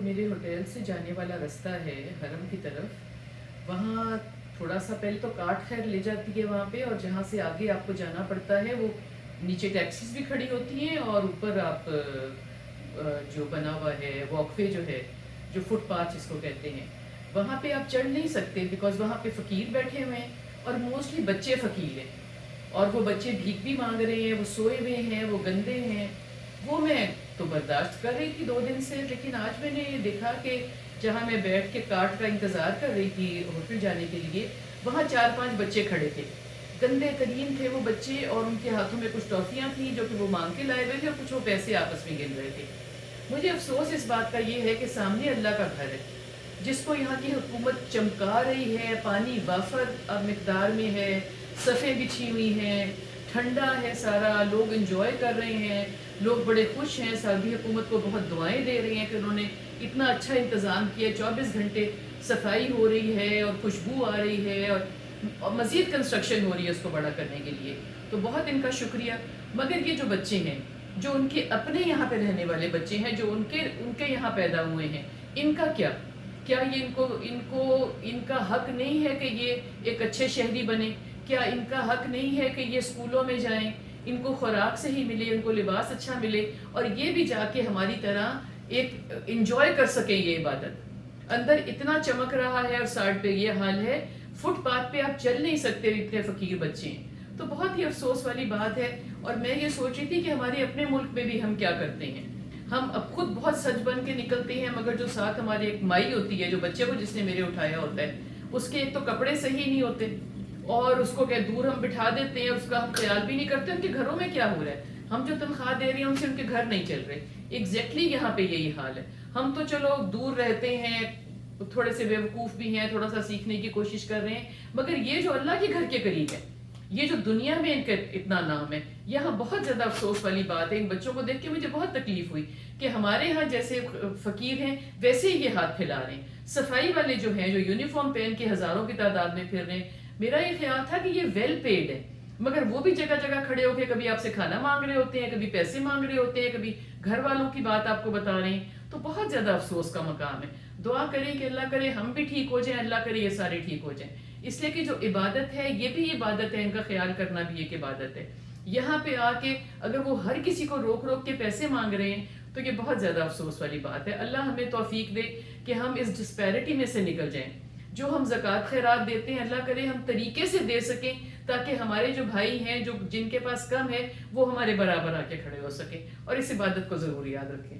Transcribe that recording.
میرے ہوٹل سے جانے والا راستہ ہے حرم کی طرف، وہاں تھوڑا سا پہلے تو کاٹ خیر لے جاتی ہے وہاں پہ، اور جہاں سے آگے آپ کو جانا پڑتا ہے وہ نیچے ٹیکسیز بھی کھڑی ہوتی ہیں، اور اوپر آپ جو بنا ہوا ہے واک وے جو ہے، جو فٹ پاتھ جس کو کہتے ہیں، وہاں پہ آپ چڑھ نہیں سکتے بیکاز وہاں پہ فقیر بیٹھے ہوئے ہیں، اور موسٹلی بچے فقیر ہیں، اور وہ بچے بھیک بھی مانگ رہے ہیں، وہ سوئے ہوئے ہیں، وہ گندے ہیں۔ وہ میں تو برداشت کر رہی تھی 2 دن سے، لیکن آج میں نے دیکھا کہ جہاں میں بیٹھ کے کارٹ کا انتظار کر رہی تھی ہوٹل جانے کے لیے، وہاں 4-5 بچے کھڑے تھے، گندے ترین تھے وہ بچے، اور ان کے ہاتھوں میں کچھ ٹافیاں تھیں جو کہ وہ مانگ کے لائے ہوئے تھے، اور کچھ وہ پیسے آپس میں گن رہے تھے۔ مجھے افسوس اس بات کا یہ ہے کہ سامنے اللہ کا گھر ہے، جس کو یہاں کی حکومت چمکا رہی ہے، پانی وافر مقدار میں ہے، صفیں بچھی ہوئی ہیں، ٹھنڈا ہے سارا، لوگ انجوائے کر رہے ہیں، لوگ بڑے خوش ہیں، سعودی حکومت کو بہت دعائیں دے رہی ہیں کہ انہوں نے اتنا اچھا انتظام کیا، 24 گھنٹے صفائی ہو رہی ہے اور خوشبو آ رہی ہے، اور مزید کنسٹرکشن ہو رہی ہے اس کو بڑا کرنے کے لیے، تو بہت ان کا شکریہ۔ مگر یہ جو بچے ہیں، جو ان کے اپنے یہاں پہ رہنے والے بچے ہیں، جو ان کے یہاں پیدا ہوئے ہیں، ان کا کیا یہ ان کا حق نہیں ہے کہ یہ ایک اچھے شہری بنے؟ کیا ان کا حق نہیں ہے کہ یہ اسکولوں میں جائیں، ان کو خوراک صحیح ملے، ان کو لباس اچھا ملے، اور یہ بھی جا کے ہماری طرح ایک انجوائے کر سکیں یہ عبادت؟ اندر اتنا چمک رہا ہے اور سائڈ پہ یہ حال ہے، فٹ پاتھ پہ آپ چل نہیں سکتے، اتنے فقیر بچے ہیں، تو بہت ہی افسوس والی بات ہے۔ اور میں یہ سوچ رہی تھی کہ ہمارے اپنے ملک میں بھی ہم کیا کرتے ہیں، ہم اب خود بہت سج بن کے نکلتے ہیں، مگر جو ساتھ ہمارے ایک مائی ہوتی ہے، جو بچے کو جس نے میرے اٹھایا ہوتا ہے، اس کے ایک تو کپڑے صحیح نہیں ہوتے، اور اس کو کہ دور ہم بٹھا دیتے ہیں، اس کا ہم خیال بھی نہیں کرتے ان کے گھروں میں کیا ہو رہا ہے، ہم جو تنخواہ دے رہے ہیں ان سے ان کے گھر نہیں چل رہے۔ ایگزیکٹلی یہاں پہ یہی حال ہے، ہم تو چلو دور رہتے ہیں، تھوڑے سے بیوقوف بھی ہیں، تھوڑا سا سیکھنے کی کوشش کر رہے ہیں، مگر یہ جو اللہ کے گھر کے قریب ہے، یہ جو دنیا میں ان کا اتنا نام ہے، یہاں بہت زیادہ افسوس والی بات ہے۔ ان بچوں کو دیکھ کے مجھے بہت تکلیف ہوئی کہ ہمارے ہاں جیسے فقیر ہیں ویسے ہی یہ ہاتھ پھیلا رہے ہیں۔ صفائی والے جو ہیں، جو یونیفارم پہن کے ہزاروں کی تعداد میں پھر رہے ہیں، میرا یہ خیال تھا کہ یہ ویل پیڈ ہے، مگر وہ بھی جگہ جگہ کھڑے ہو کے کبھی آپ سے کھانا مانگ رہے ہوتے ہیں، کبھی پیسے مانگ رہے ہوتے ہیں، کبھی گھر والوں کی بات آپ کو بتا رہے ہیں، تو بہت زیادہ افسوس کا مقام ہے۔ دعا کریں کہ اللہ کرے ہم بھی ٹھیک ہو جائیں، اللہ کرے یہ سارے ٹھیک ہو جائیں، اس لیے کہ جو عبادت ہے یہ بھی عبادت ہے، ان کا خیال کرنا بھی ایک عبادت ہے۔ یہاں پہ آ کے اگر وہ ہر کسی کو روک روک کے پیسے مانگ رہے ہیں تو یہ بہت زیادہ افسوس والی بات ہے۔ اللہ ہمیں توفیق دے کہ ہم اس ڈسپیرٹی میں سے نکل جائیں، جو ہم زکوٰۃ خیرات دیتے ہیں اللہ کرے ہم طریقے سے دے سکیں، تاکہ ہمارے جو بھائی ہیں، جو جن کے پاس کم ہے، وہ ہمارے برابر آ کے کھڑے ہو سکیں، اور اس عبادت کو ضرور یاد رکھیں۔